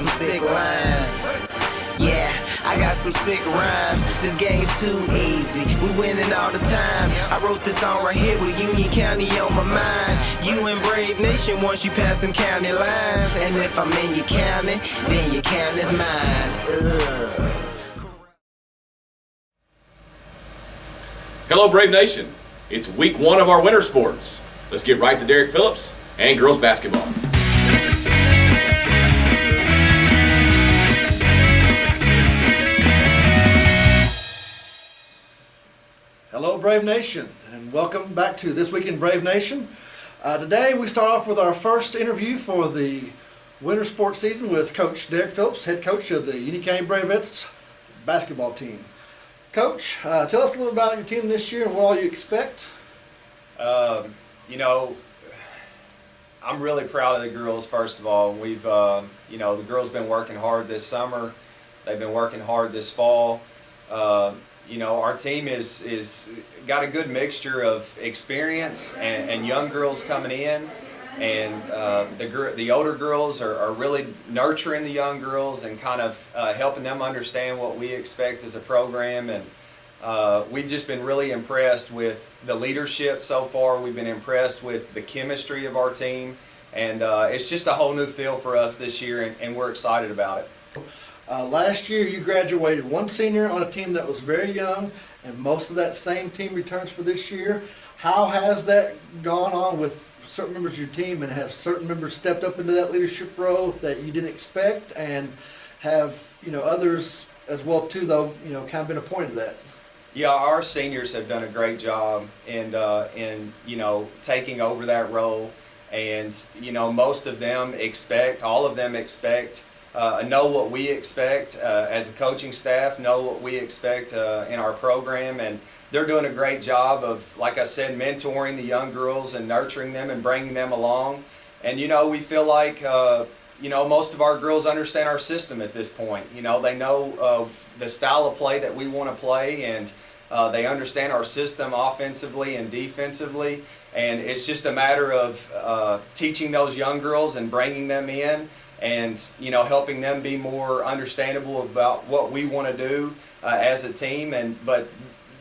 some sick lines. Yeah, I got some sick rhymes. This game's too easy. We winning all the time. I wrote this song right here with Union County on my mind. You in Brave Nation once you pass them county lines. And if I'm in your county, then your county's mine. Hello, Brave Nation. It's week 1 of our winter sports. Let's get right to Derek Phillips and girls basketball. Hello, Brave Nation, and welcome back to This Week in Brave Nation. Today we start off with our first interview for the winter sports season with Coach Derek Phillips, head coach of the Union County Bravettes basketball team. Coach, tell us a little about your team this year and what all you expect. I'm really proud of the girls, first of all. We've, the girls been working hard this summer. They've been working hard this fall. Our team is got a good mixture of experience and young girls coming in, and the older girls are really nurturing the young girls and kind of helping them understand what we expect as a program. And we've just been really impressed with the leadership so far. We've been impressed with the chemistry of our team, and it's just a whole new feel for us this year, and we're excited about it. Last year you graduated one senior on a team that was very young, and most of that same team returns for this year. How has that gone on with certain members of your team, and have certain members stepped up into that leadership role that you didn't expect, and have others as well too, though, kind of been appointed to that? Yeah, our seniors have done a great job in taking over that role, and most of them expect, all of them expect, know what we expect as a coaching staff, know what we expect in our program, and they're doing a great job of, like I said, mentoring the young girls and nurturing them and bringing them along. And we feel like most of our girls understand our system at this point. They know the style of play that we want to play, and they understand our system offensively and defensively. And it's just a matter of teaching those young girls and bringing them in, and helping them be more understandable about what we want to do as a team. But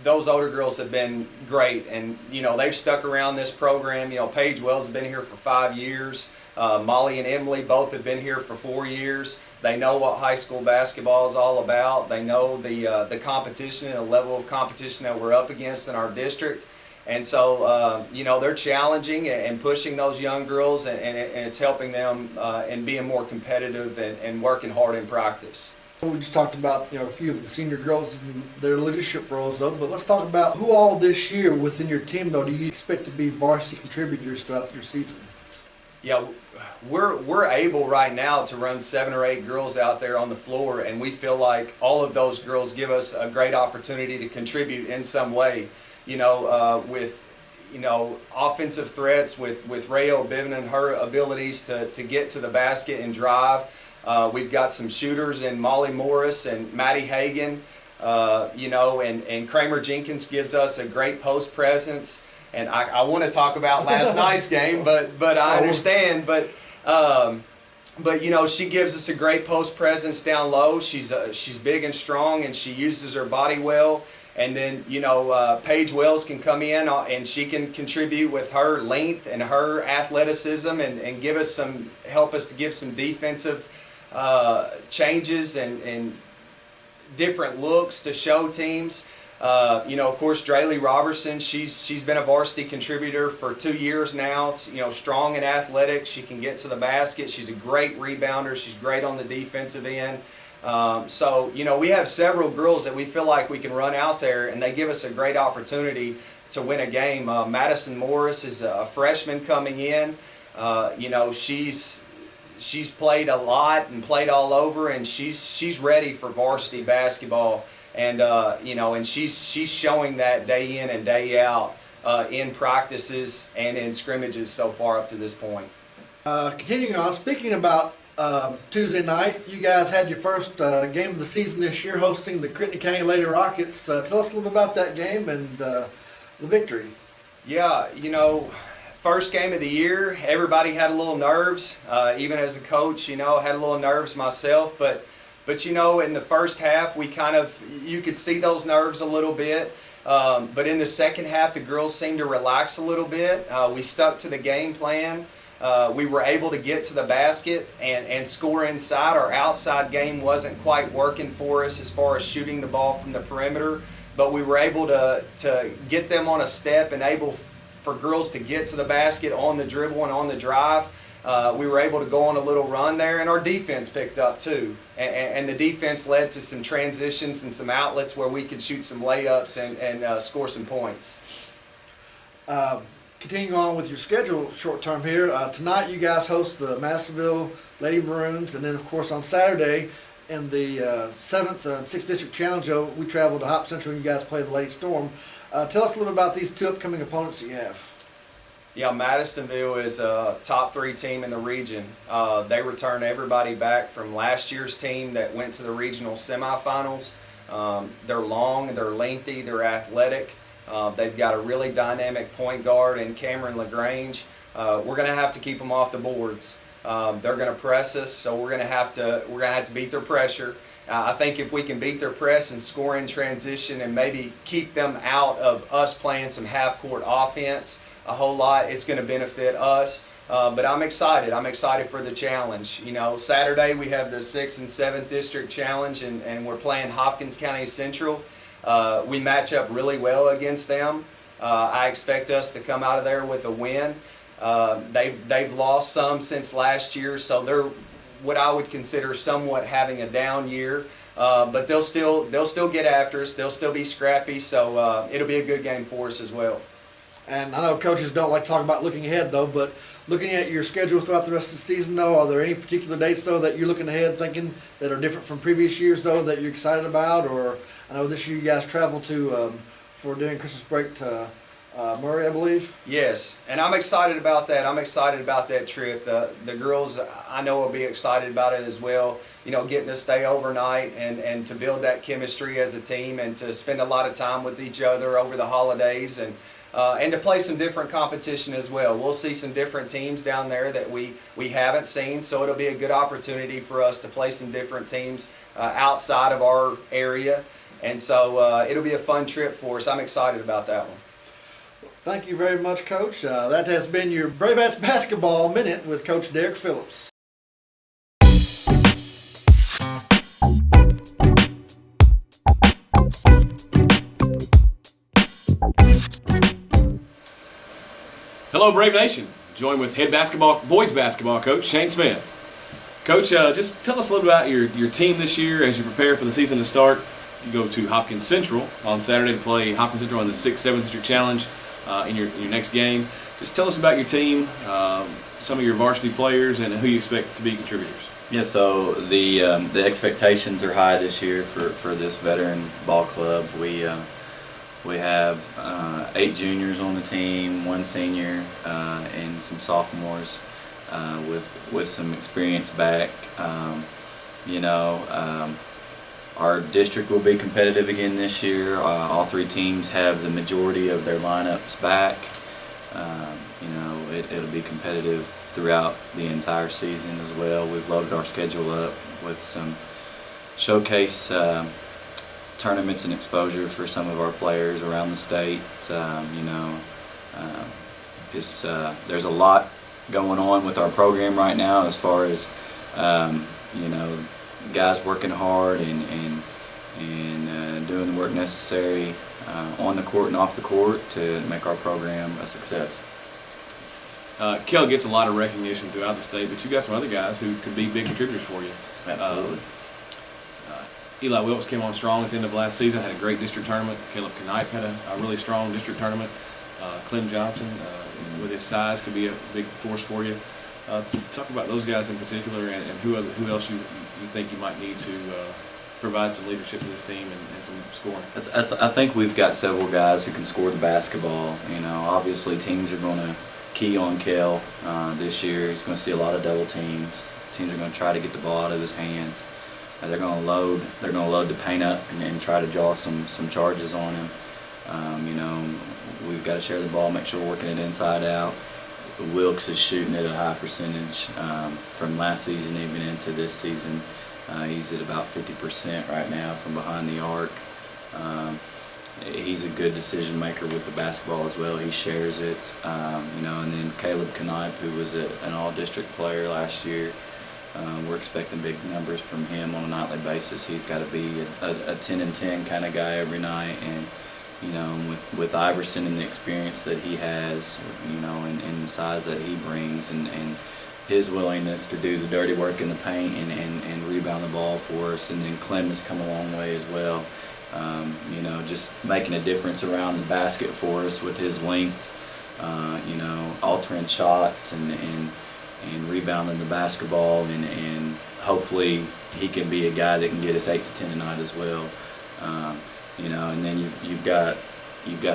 those older girls have been great, and they've stuck around this program. Paige Wells has been here for 5 years. Molly and Emily both have been here for 4 years. They know what high school basketball is all about. They know the competition and the level of competition that we're up against in our district. And so, they're challenging and pushing those young girls, and it's helping them and being more competitive and working hard in practice. We just talked about a few of the senior girls and their leadership roles, though. But let's talk about who all this year within your team, though, do you expect to be varsity contributors throughout your season? Yeah, we're able right now to run 7 or 8 girls out there on the floor, and we feel like all of those girls give us a great opportunity to contribute in some way. With offensive threats, with Rayo Bivin and her abilities to get to the basket and drive. We've got some shooters in Molly Morris and Maddie Hagan, and Kramer Jenkins gives us a great post presence. And I want to talk about last night's game, but I understand. But she gives us a great post presence down low. She's big and strong, and she uses her body well. And then, Paige Wells can come in and she can contribute with her length and her athleticism and help us to give some defensive changes and different looks to show teams. Of course, Draylee Robertson, she's been a varsity contributor for 2 years now. Strong and athletic. She can get to the basket. She's a great rebounder. She's great on the defensive end. We have several girls that we feel like we can run out there, and they give us a great opportunity to win a game. Madison Morris is a freshman coming in. She's played a lot and played all over, and she's ready for varsity basketball. And and she's showing that day in and day out in practices and in scrimmages so far up to this point. Continuing on, speaking about Tuesday night, you guys had your first game of the season this year, hosting the Crittenden County Lady Rockets. Tell us a little bit about that game and the victory. Yeah, first game of the year, everybody had a little nerves. Even as a coach, had a little nerves myself. But in the first half, you could see those nerves a little bit. But in the second half, the girls seemed to relax a little bit. We stuck to the game plan. We were able to get to the basket and score inside. Our outside game wasn't quite working for us as far as shooting the ball from the perimeter, but we were able to get them on a step and able for girls to get to the basket on the dribble and on the drive. We were able to go on a little run there, and our defense picked up too. And the defense led to some transitions and some outlets where we could shoot some layups and score some points. Continuing on with your schedule short term here, tonight you guys host the Massillville Lady Maroons, and then of course on Saturday in the 7th and 6th District Challenge, we travel to Hop Central and you guys play the Lady Storm. Tell us a little bit about these two upcoming opponents that you have. Yeah, Madisonville is a top 3 team in the region. They return everybody back from last year's team that went to the regional semifinals. They're long, they're lengthy, they're athletic. They've got a really dynamic point guard in Cameron LaGrange. We're going to have to keep them off the boards. They're going to press us, so we're going to have to beat their pressure. I think if we can beat their press and score in transition and maybe keep them out of us playing some half-court offense a whole lot, it's going to benefit us. But I'm excited. I'm excited for the challenge. Saturday we have the 6th and 7th District Challenge, and we're playing Hopkins County Central. We match up really well against them. I expect us to come out of there with a win. They've lost some since last year, so they're what I would consider somewhat having a down year. But they'll still get after us. They'll still be scrappy, so it'll be a good game for us as well. And I know coaches don't like to talk about looking ahead though, but looking at your schedule throughout the rest of the season though, are there any particular dates though that you're looking ahead thinking that are different from previous years though that you're excited about? Or I know this year you guys traveled to for during Christmas break to Murray, I believe. Yes, and I'm excited about that. I'm excited about that trip. The girls, I know, will be excited about it as well. Getting to stay overnight and to build that chemistry as a team and to spend a lot of time with each other over the holidays and to play some different competition as well. We'll see some different teams down there that we haven't seen, so it'll be a good opportunity for us to play some different teams outside of our area. And so it'll be a fun trip for us. I'm excited about that one. Thank you very much, Coach. That has been your Bravettes Basketball Minute with Coach Derek Phillips. Hello, Brave Nation. Joined with head boys basketball coach Shane Smith. Coach, just tell us a little about your team this year as you prepare for the season to start. You go to Hopkins Central on Saturday to play Hopkins Central in the 6th, 7th District Challenge in your next game. Just tell us about your team, some of your varsity players, and who you expect to be contributors. Yeah, so the expectations are high this year for this veteran ball club. We have 8 juniors on the team, 1 senior, and some sophomores with some experience back. Our district will be competitive again this year. All 3 teams have the majority of their lineups back. It'll be competitive throughout the entire season as well. We've loaded our schedule up with some showcase tournaments and exposure for some of our players around the state. There's a lot going on with our program right now as far as guys working hard and doing the work necessary on the court and off the court to make our program a success. Kell gets a lot of recognition throughout the state, but you got some other guys who could be big contributors for you. Absolutely. Eli Wilkes came on strong at the end of last season, had a great district tournament. Caleb Knipe had a really strong district tournament. Clem Johnson, with his size, could be a big force for you. Talk about those guys in particular, and who else you think you might need to provide some leadership to this team and some scoring. I think we've got several guys who can score the basketball. Obviously teams are going to key on Kel this year. He's going to see a lot of double teams. Teams are going to try to get the ball out of his hands. They're going to load the paint up and try to draw some charges on him. We've got to share the ball, make sure we're working it inside out. Wilkes is shooting at a high percentage from last season even into this season. He's at about 50% right now from behind the arc. He's a good decision maker with the basketball as well. He shares it, you know. And then Caleb Knipe, who was an all-district player last year, we're expecting big numbers from him on a nightly basis. He's got to be a 10 and 10 kind of guy every night. And you know, with Iverson and the experience that he has, you know, and the size that he brings, and his willingness to do the dirty work in the paint and rebound the ball for us, and then Clem has come a long way as well. You know, just making a difference around the basket for us with his length, you know, altering shots and rebounding the basketball, and hopefully he can be a guy that can get us 8 to 10 a night as well. You know, and then you've got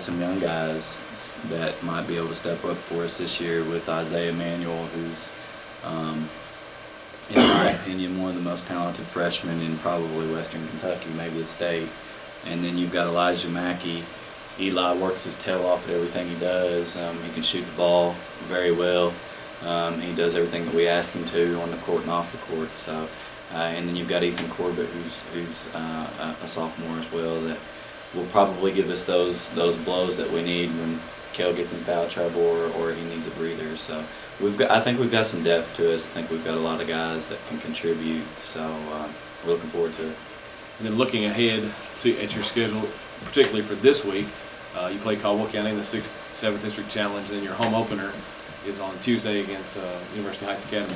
some young guys that might be able to step up for us this year with Isaiah Manuel, who's, in my opinion, one of the most talented freshmen in probably Western Kentucky, maybe the state. And then you've got Elijah Mackey. Eli works his tail off at everything he does. He can shoot the ball very well. He does everything that we ask him to on the court and off the court. So, and then you've got Ethan Corbett, who's a sophomore as well, that will probably give us those blows that we need when Kel gets in foul trouble or he needs a breather. So I think we've got some depth to us. I think we've got a lot of guys that can contribute. So we're looking forward to it. And then looking ahead at your schedule, particularly for this week, you play Caldwell County in the 6th, 7th District Challenge, and then your home opener is on Tuesday against University Heights Academy.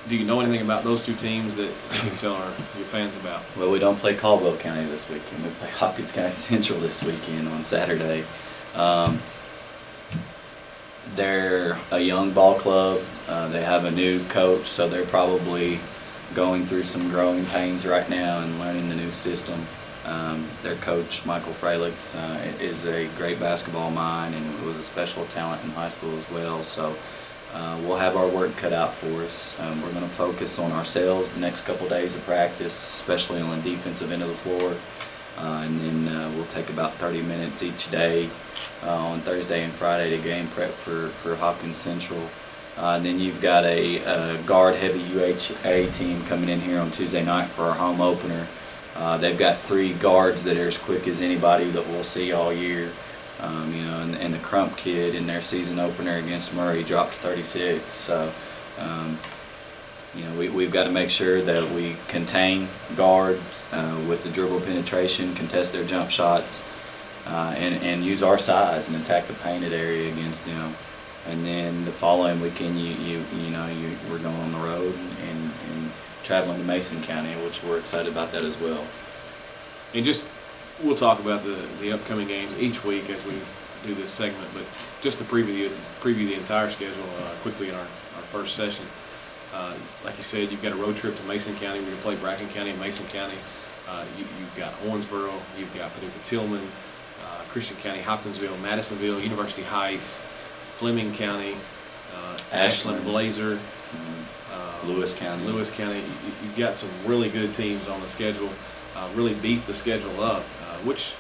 Do you know anything about those two teams that you can tell your fans about? Well, we don't play Caldwell County this weekend. We play Hopkins County Central this weekend on Saturday. They're a young ball club. They have a new coach, so they're probably going through some growing pains right now and learning the new system. Their coach, Michael Fralix, is a great basketball mind and was a special talent in high school as well. So we'll have our work cut out for us. We're going to focus on ourselves the next couple days of practice, especially on the defensive end of the floor. And then we'll take about 30 minutes each day on Thursday and Friday to game prep for Hopkins Central. And then you've got a guard-heavy UHA team coming in here on Tuesday night for our home opener. They've got 3 guards that are as quick as anybody that we'll see all year. You know, and the Crump kid in their season opener against Murray dropped 36. So, you know, we've got to make sure that we contain guards with the dribble penetration, contest their jump shots, and use our size and attack the painted area against them. And then the following weekend, we're going on the road and traveling to Mason County, which we're excited about that as well. And we'll talk about the upcoming games each week as we do this segment, but just to preview the entire schedule quickly in our first session. Like you said, you've got a road trip to Mason County. We're going to play Bracken County and Mason County. You've got Owensboro, you've got Paducah-Tillman, Christian County, Hopkinsville, Madisonville, University Heights, Fleming County, Ashland Blazer, Lewis County. You've got some really good teams on the schedule. Really beef the schedule up, which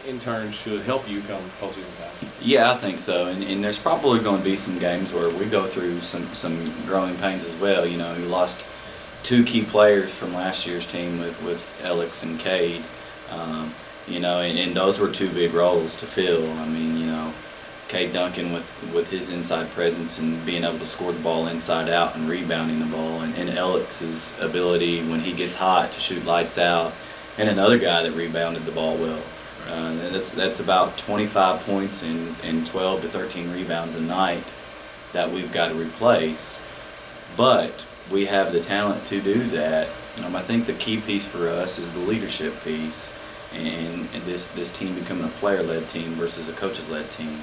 in turn should help you come postseason time. Yeah, I think so. And there's probably going to be some games where we go through some growing pains as well. You know, we lost 2 key players from last year's team with Alex and Cade. You know, and those were 2 big roles to fill. I mean, you know, Cade Duncan with his inside presence and being able to score the ball inside out and rebounding the ball, and Alex's ability when he gets hot to shoot lights out, and another guy that rebounded the ball well. That's about 25 points and 12 to 13 rebounds a night that we've got to replace. But we have the talent to do that. I think the key piece for us is the leadership piece, and this team becoming a player-led team versus a coaches-led team.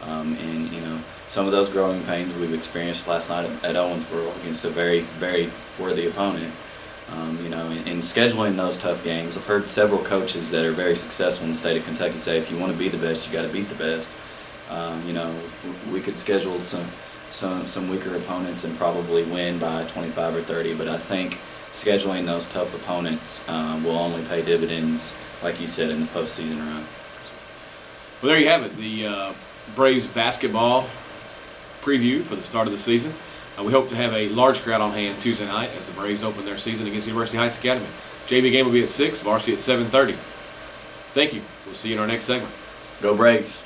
And you know, some of those growing pains we've experienced last night at Owensboro against a very, very worthy opponent. You know, in scheduling those tough games, I've heard several coaches that are very successful in the state of Kentucky say, if you want to be the best, you got to beat the best. You know, we could schedule some weaker opponents and probably win by 25 or 30, but I think scheduling those tough opponents will only pay dividends, like you said, in the postseason run. Well, there you have it. The Braves basketball preview for the start of the season. We hope to have a large crowd on hand Tuesday night as the Braves open their season against University Heights Academy. JV game will be at 6, varsity at 7:30. Thank you. We'll see you in our next segment. Go Braves.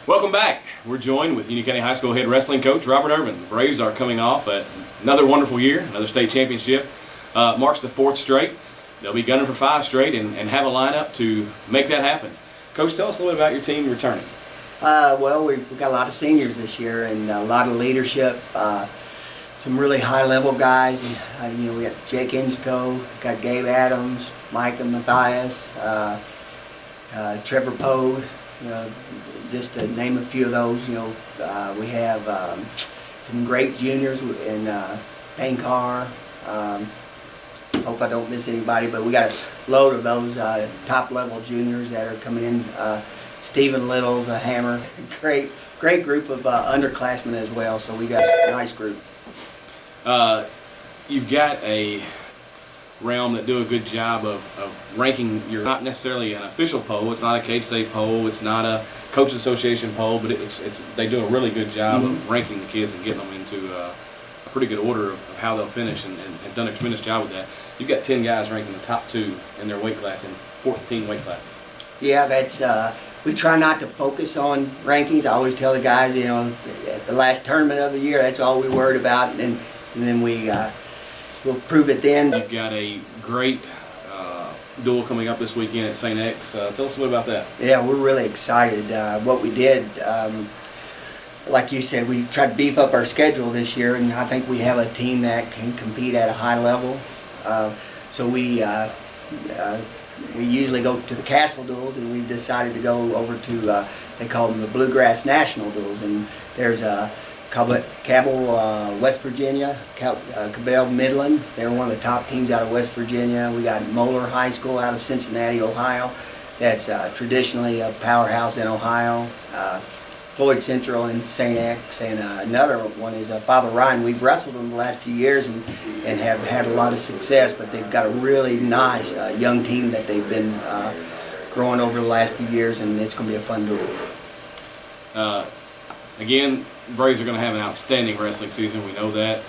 Welcome back. We're joined with Union County High School head wrestling coach Robert Irvin. The Braves are coming off another wonderful year, another state championship. Marks the 4th straight. They'll be gunning for 5 straight and have a lineup to make that happen. Coach, tell us a little bit about your team returning. Well, we've got a lot of seniors this year and a lot of leadership. Some really high-level guys. We got Jake Insko, got Gabe Adams, Micah Matthias, Trevor Poe. Just to name a few of those. We have some great juniors in Payne Carr. Hope I don't miss anybody, but we got a load of those top-level juniors that are coming in. Stephen Little's a hammer. Great group of underclassmen as well, so we got a nice group. You've got a realm that do a good job of ranking. You're not necessarily an official poll. It's not a Cage State poll. It's not a Coaches Association poll, but they do a really good job of ranking the kids and getting them into a pretty good order of how they'll finish, and have done a tremendous job with that. You've got 10 guys ranked in the top 2 in their weight class in 14 weight classes. Yeah, that's we try not to focus on rankings. I always tell the guys, at the last tournament of the year, that's all we worried about, and then we'll prove it then. You've got a great duel coming up this weekend at St. X. Tell us a bit about that. Yeah, we're really excited. What we did, like you said, we tried to beef up our schedule this year, and I think we have a team that can compete at a high level. So we usually go to the Castle duels, and we've decided to go over to, they call them the Bluegrass National duels, and there's Cabell, West Virginia, Cabell Midland. They're one of the top teams out of West Virginia. We got Moeller High School out of Cincinnati, Ohio. That's traditionally a powerhouse in Ohio. Floyd Central in St. X, and another one is Father Ryan. We've wrestled them the last few years and have had a lot of success, but they've got a really nice young team that they've been growing over the last few years, and it's going to be a fun duel. Again, Braves are going to have an outstanding wrestling season. We know that.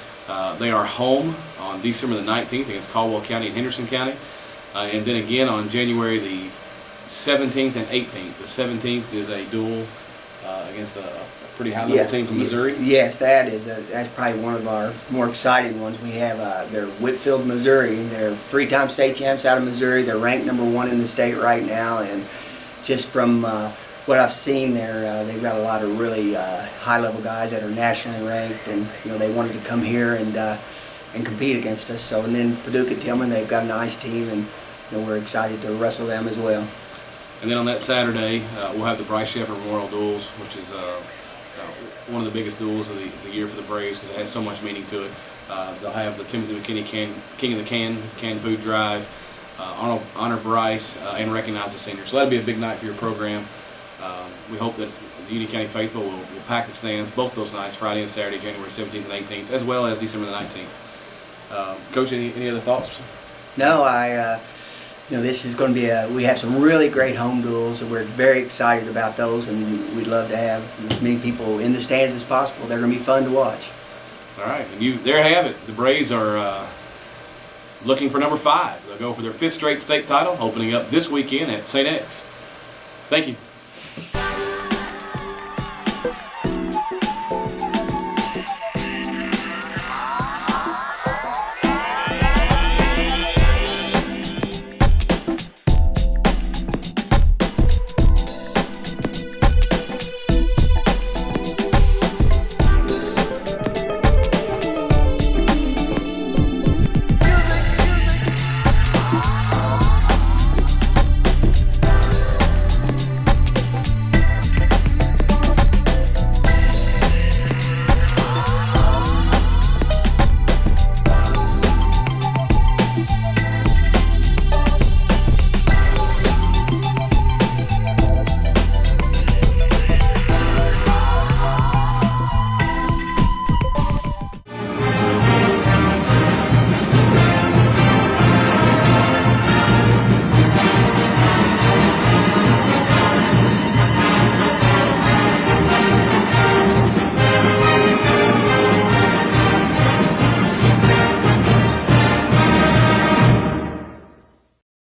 They are home on December the 19th against Caldwell County and Henderson County. And then again on January the 17th and 18th. The 17th is a duel against a pretty high-level team from Missouri. Yes, that's probably one of our more exciting ones. We have they're Whitfield, Missouri. They're 3-time state champs out of Missouri. They're ranked number 1 in the state right now, and just from what I've seen there, they've got a lot of really high-level guys that are nationally ranked, and they wanted to come here and compete against us. So, and then Paducah Tillman, they've got a nice team, and we're excited to wrestle them as well. And then on that Saturday, we'll have the Bryce Sheffer Memorial Duels, which is one of the biggest duels of the year for the Braves because it has so much meaning to it. They'll have the Timothy McKinney King of the Canned Food Drive, honor Bryce, and recognize the seniors. So that'll be a big night for your program. We hope that the Union County faithful will pack the stands both those nights, Friday and Saturday, January 17th and 18th, as well as December the 19th. Coach, any other thoughts? No, this is going to be we have some really great home duels, and we're very excited about those, and we'd love to have as many people in the stands as possible. They're going to be fun to watch. All right, and there you have it. The Braves are looking for number 5. They'll go for their 5th straight state title, opening up this weekend at St. X. Thank you.